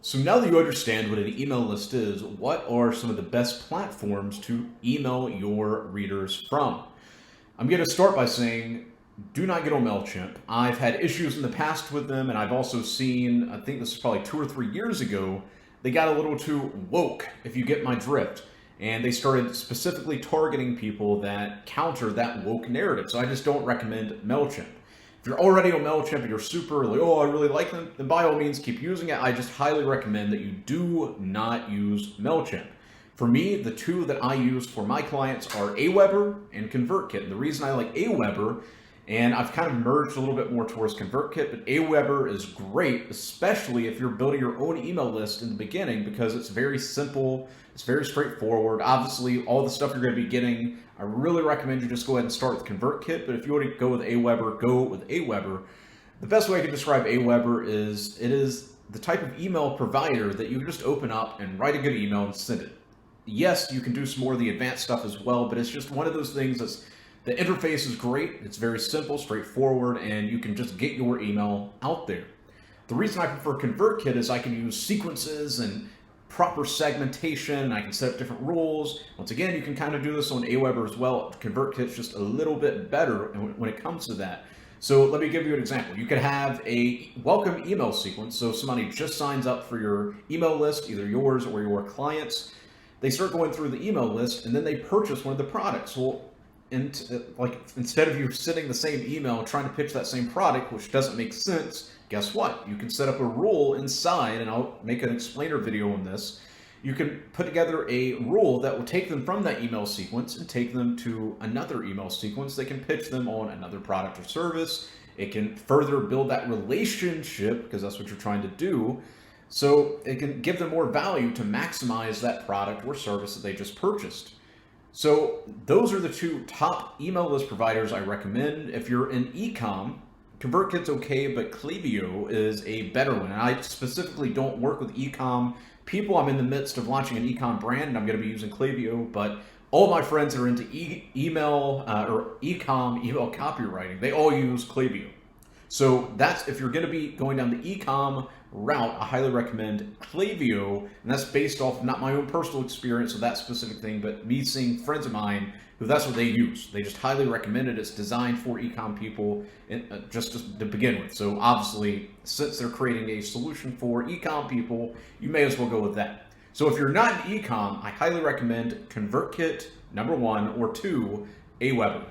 So now that you understand what an email list is, what are some of the best platforms to email your readers from? I'm going to start by saying, do not get on Mailchimp. I've had issues in the past with them, and I've also seen, I think this is probably 2 or 3 years ago, they got a little too woke, if you get my drift. And they started specifically targeting people that counter that woke narrative. So I just don't recommend Mailchimp. If you're already on Mailchimp and you're super like, oh, I really like them, then by all means keep using it. I just highly recommend that you do not use Mailchimp. For me, the two that I use for my clients are Aweber and ConvertKit. And the reason I like Aweber, and I've kind of merged a little bit more towards ConvertKit, but Aweber is great, especially if you're building your own email list in the beginning, because it's very simple, it's very straightforward. Obviously, all the stuff you're going to be getting, I really recommend you just go ahead and start with ConvertKit, but if you want to go with Aweber, go with Aweber. The best way I can describe Aweber is it is the type of email provider that you can just open up and write a good email and send it. Yes, you can do some more of the advanced stuff as well, but it's just one of those things that's the interface is great, it's very simple, straightforward, and you can just get your email out there. The reason I prefer ConvertKit is I can use sequences and proper segmentation, I can set up different rules. Once again, you can kind of do this on Aweber as well. ConvertKit's just a little bit better when it comes to that. So let me give you an example. You could have a welcome email sequence, so somebody just signs up for your email list, either yours or your clients. They start going through the email list, and then they purchase one of the products. Well, instead of you sending the same email trying to pitch that same product, which doesn't make sense, guess what? You can set up a rule inside, and I'll make an explainer video on this. You can put together a rule that will take them from that email sequence and take them to another email sequence. They can pitch them on another product or service. It can further build that relationship, because that's what you're trying to do. So it can give them more value to maximize that product or service that they just purchased. So those are the two top email list providers I recommend. If you're in e-com, ConvertKit's okay, but Klaviyo is a better one. And I specifically don't work with e-com people. I'm in the midst of launching an e-com brand, and I'm going to be using Klaviyo, but all my friends that are into email or e-com email copywriting, they all use Klaviyo. So that's, if you're going to be going down the e-com route, I highly recommend Klaviyo, and that's based off not my own personal experience with that specific thing, but me seeing friends of mine who that's what they use. They just highly recommend it. It's designed for e-com people, just to begin with. So obviously, since they're creating a solution for e-com people, you may as well go with that. So if you're not in e-com, I highly recommend ConvertKit, number 1, or 2, Aweber.